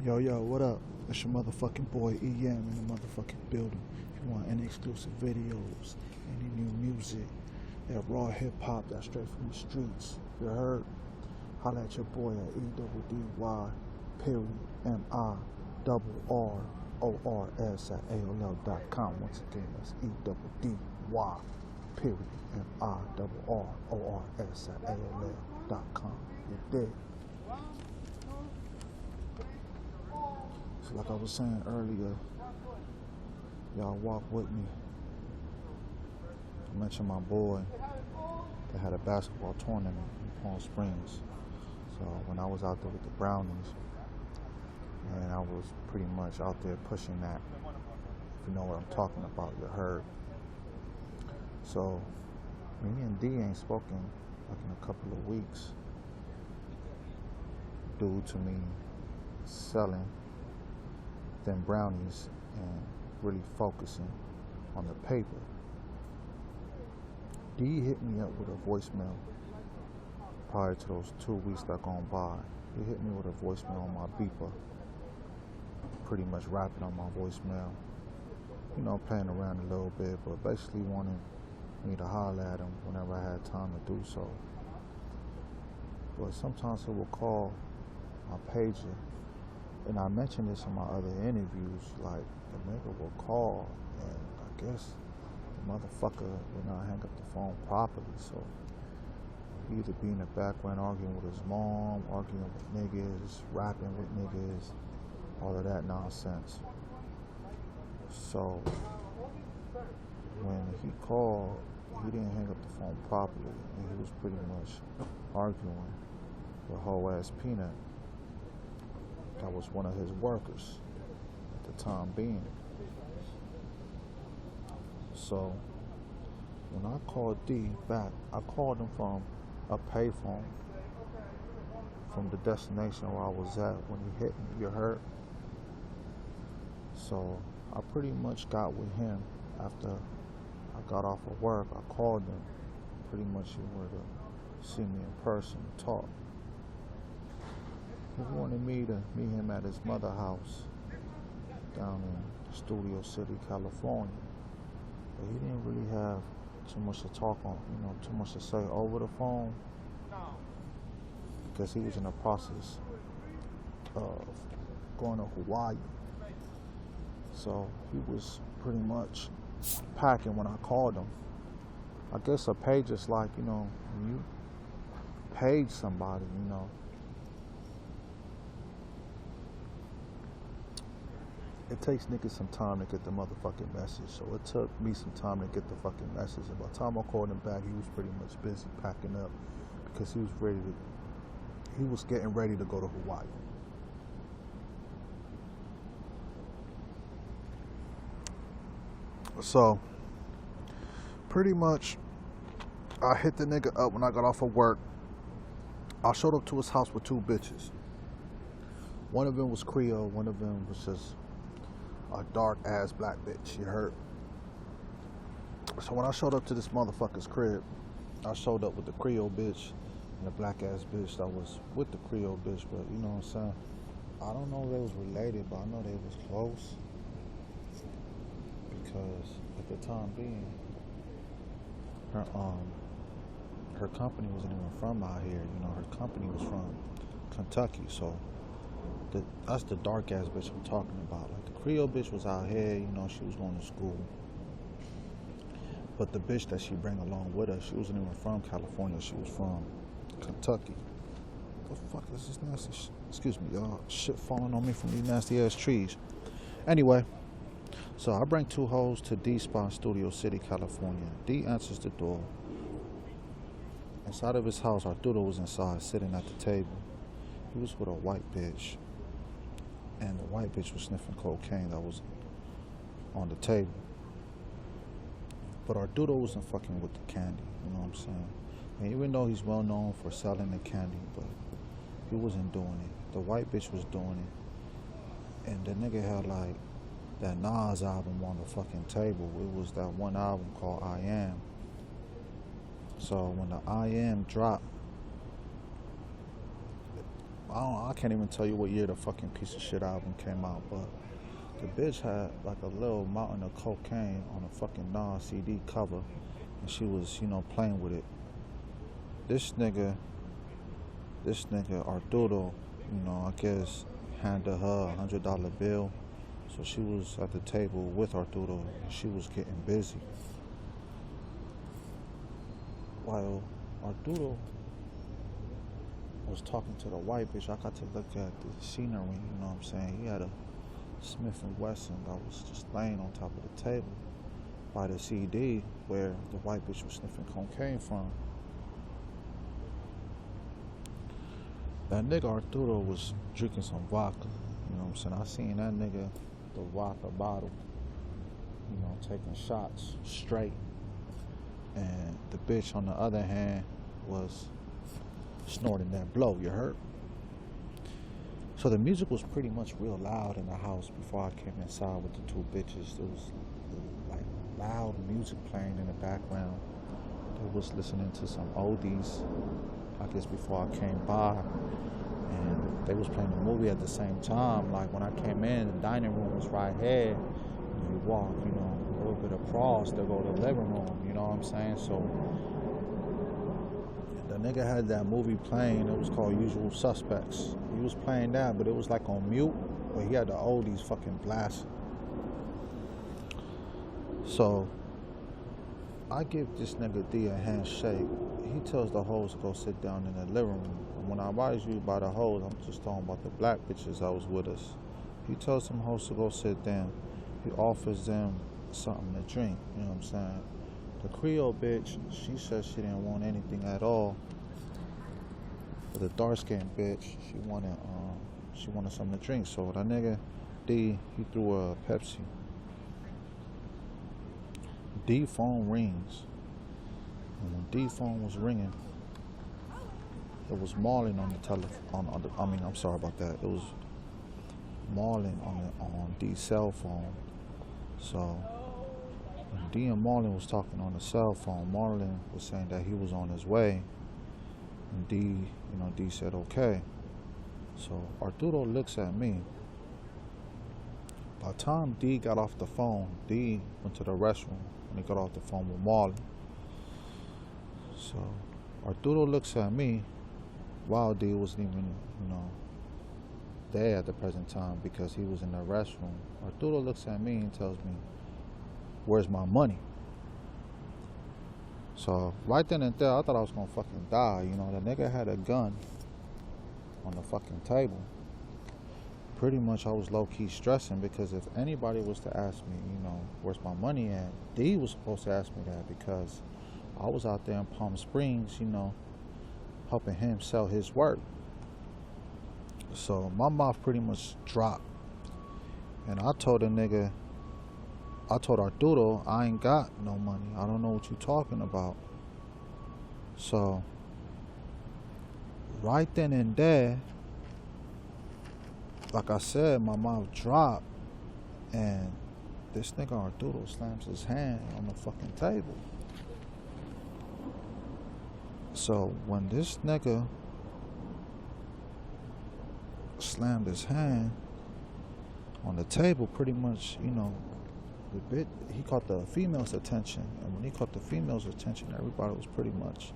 Yo, what up? It's your motherfucking boy EM in the motherfucking building. If you want any exclusive videos, any new music, that raw hip hop that's straight from the streets, you heard? Holla at your boy at EDDY.RRRORS@AOL.com. Once again, that's EDDY.RRRORS@AOL.com. You dig? So like I was saying earlier, y'all walk with me. I mentioned my boy that had a basketball tournament in Palm Springs. So when I was out there with the Brownies, and I was pretty much out there pushing that, if you know what I'm talking about, you heard. So me and D ain't spoken like in a couple of weeks due to me selling them Brownies and really focusing on the paper. D hit me up with a voicemail prior to those 2 weeks that gone by. He hit me with a voicemail on my beeper, pretty much rapping on my voicemail, you know, playing around a little bit, but basically wanting me to holler at him whenever I had time to do so. But sometimes he will call my pager, and I mentioned this in my other interviews, like the nigga will call and I guess the motherfucker will not hang up the phone properly, so he either be in the background arguing with his mom, arguing with niggas, rapping with niggas, all of that nonsense. So when he called, he didn't hang up the phone properly, and he was pretty much arguing with whole ass Peanut. That was one of his workers at the time being. So when I called D back, I called him from a payphone from the destination where I was at when he hit me, you heard? So I pretty much got with him after I got off of work. I called him, pretty much he wanted to see me in person, talk. He wanted me to meet him at his mother house down in Studio City, California. But he didn't really have too much to talk on, too much to say over the phone, because he was in the process of going to Hawaii. So he was pretty much packing when I called him. I guess a page is like, when you page somebody, it takes niggas some time to get the motherfucking message. So it took me some time to get the fucking message. And by the time I called him back, he was pretty much busy packing up because he was getting ready to go to Hawaii. So pretty much I hit the nigga up when I got off of work. I showed up to his house with 2 bitches. One of them was Creole, one of them was just a dark ass black bitch, you heard? So when I showed up to this motherfucker's crib, I showed up with the Creole bitch and the black ass bitch that was with the Creole bitch, but you know what I'm saying? I don't know if they was related, but I know they was close, because at the time being, her company wasn't even from out here, her company was from Kentucky, so that's the dark ass bitch I'm talking about. Like the Creole bitch was out here, she was going to school. But the bitch that she bring along with her, she wasn't even from California, she was from Kentucky. What the fuck is this nasty shit? Excuse me, y'all. Shit falling on me from these nasty ass trees. Anyway, so I bring 2 hoes to D spot, Studio City, California. D answers the door. Inside of his house, Arturo was inside, sitting at the table. He was with a white bitch, and the white bitch was sniffing cocaine that was on the table. But Arturo wasn't fucking with the candy, you know what I'm saying? And even though he's well known for selling the candy, but he wasn't doing it. The white bitch was doing it. And the nigga had like that Nas album on the fucking table. It was that one album called I Am. So when the I Am dropped, I can't even tell you what year the fucking piece of shit album came out, but the bitch had like a little mountain of cocaine on a fucking non-CD cover, and she was, playing with it. This nigga Arturo, I guess handed her $100 bill, so she was at the table with Arturo, and she was getting busy. While Arturo was talking to the white bitch, I got to look at the scenery, you know what I'm saying? He had a Smith & Wesson that was just laying on top of the table by the CD where the white bitch was sniffing cocaine from. That nigga Arturo was drinking some vodka, you know what I'm saying? I seen that nigga, the vodka bottle, taking shots straight. And the bitch, on the other hand, was snorting that blow, you heard? So the music was pretty much real loud in the house before I came inside with the two bitches. There was like loud music playing in the background. They was listening to some oldies, I guess, before I came by. And they was playing the movie at the same time. Like when I came in, the dining room was right here. And you walk, a little bit across to go to the living room, you know what I'm saying? So the nigga had that movie playing. It was called Usual Suspects. He was playing that, but it was like on mute. But he had the oldies fucking blasting. So I give this nigga D a handshake. He tells the hoes to go sit down in the living room. And when I advise you about the hoes, I'm just talking about the black bitches that was with us. He tells some hoes to go sit down. He offers them something to drink, you know what I'm saying? The Creole bitch, she said she didn't want anything at all. But the dark-skinned bitch, she wanted something to drink. So that nigga D, he threw a P.S.E. D phone rings. And when D phone was ringing, it was Marlon on the telephone. It was Marlon on D's cell phone. So when D and Marlon was talking on the cell phone, Marlon was saying that he was on his way. And D said okay. So Arturo looks at me. By the time D got off the phone, D went to the restroom when he got off the phone with Marlon. So Arturo looks at me while D wasn't even, there at the present time because he was in the restroom. Arturo looks at me and tells me, "Where's my money?" So right then and there, I thought I was gonna fucking die. The nigga had a gun on the fucking table. Pretty much I was low-key stressing because if anybody was to ask me, where's my money at, D was supposed to ask me that because I was out there in Palm Springs, helping him sell his work. So my mouth pretty much dropped. And I told Arturo, I ain't got no money. I don't know what you talking about. So right then and there, like I said, my mouth dropped, and this nigga Arturo slams his hand on the fucking table. So when this nigga slammed his hand on the table, pretty much, he caught the female's attention. And when he caught the female's attention, everybody was pretty much...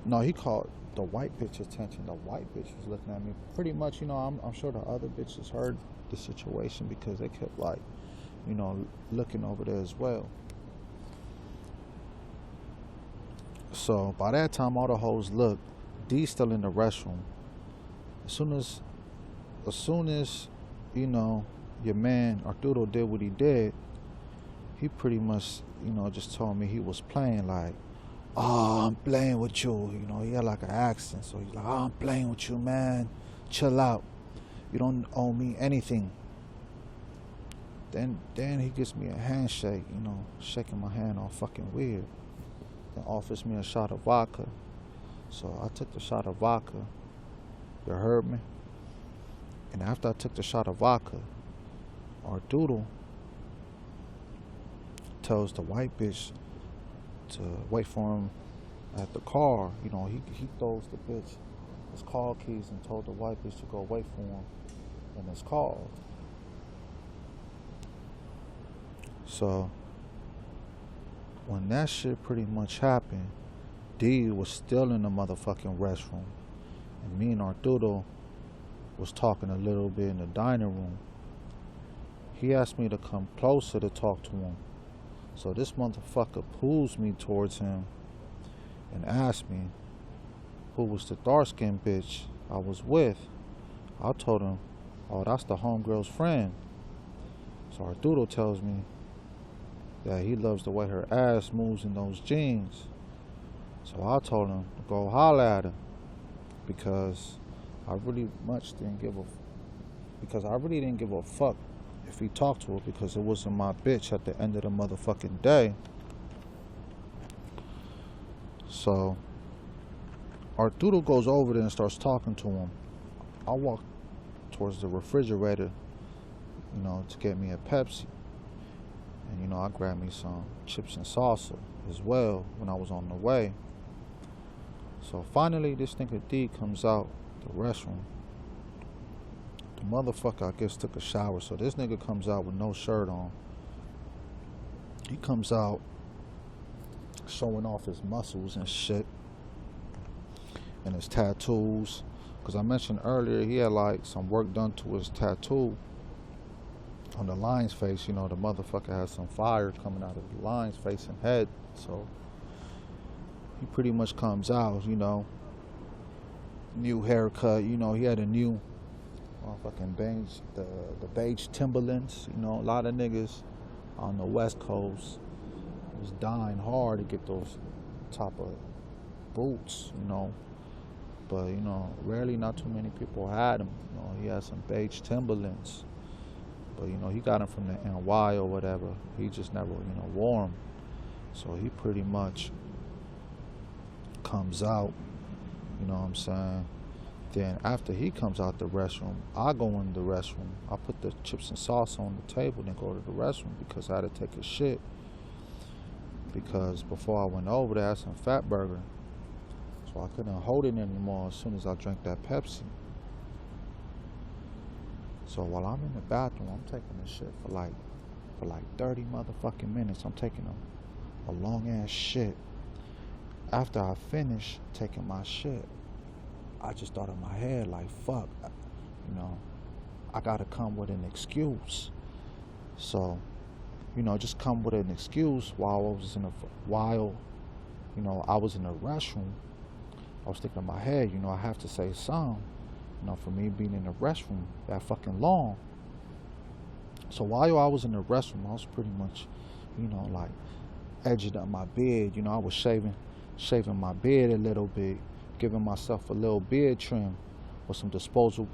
No, he caught the white bitch's attention. The white bitch was looking at me. Pretty much, I'm sure the other bitches heard the situation because they kept, looking over there as well. So by that time, all the hoes looked. D's still in the restroom. As soon as your man Arturo did what he did, he pretty much, just told me he was playing like, "Oh, I'm playing with you." He had like an accent. So he's like, "Oh, I'm playing with you, man. Chill out. You don't owe me anything." Then he gives me a handshake, shaking my hand all fucking weird. Then offers me a shot of vodka. So I took the shot of vodka. You heard me? And after I took the shot of vodka, Arturo tells the white bitch to wait for him at the car. He throws the bitch his car keys and told the white bitch to go wait for him in his car. So when that shit pretty much happened, D was still in the motherfucking restroom, and me and Arturo was talking a little bit in the dining room. He asked me to come closer to talk to him. So this motherfucker pulls me towards him and asked me who was the dark-skinned bitch I was with. I told him, oh, that's the homegirl's friend. So Arturo tells me that he loves the way her ass moves in those jeans. So I told him to go holler at her because I really didn't give a fuck if he talked to her, because it wasn't my bitch at the end of the motherfucking day. So Arturo goes over there and starts talking to him. I walk towards the refrigerator, to get me a Pepsi. And, I grabbed me some chips and salsa as well when I was on the way. So finally, this nigga D comes out the restroom. The motherfucker, I guess, took a shower. So this nigga comes out with no shirt on. He comes out showing off his muscles and shit and his tattoos. Because I mentioned earlier he had like some work done to his tattoo on the lion's face. The motherfucker has some fire coming out of the lion's face and head. So he pretty much comes out, new haircut. He had a new motherfucking beige, the beige Timberlands. A lot of niggas on the West Coast was dying hard to get those type of boots, But, rarely, not too many people had them. He had some beige Timberlands. But, he got them from the NY or whatever. He just never, wore them. So he pretty much comes out, you know what I'm saying? Then after he comes out the restroom, I go in the restroom. I put the chips and sauce on the table and go to the restroom because I had to take a shit. Because before I went over there, I had some fat burger. So I couldn't hold it anymore as soon as I drank that Pepsi. So while I'm in the bathroom, I'm taking this shit for like 30 motherfucking minutes. I'm taking a long ass shit. After I finish taking my shit, I just thought in my head like, fuck, I gotta come with an excuse. So, just come with an excuse while I was in the restroom. I was thinking in my head, I have to say something, for me being in the restroom that fucking long. So while I was in the restroom, I was pretty much, like edging up my beard. I was shaving my beard a little bit, giving myself a little beard trim with some disposable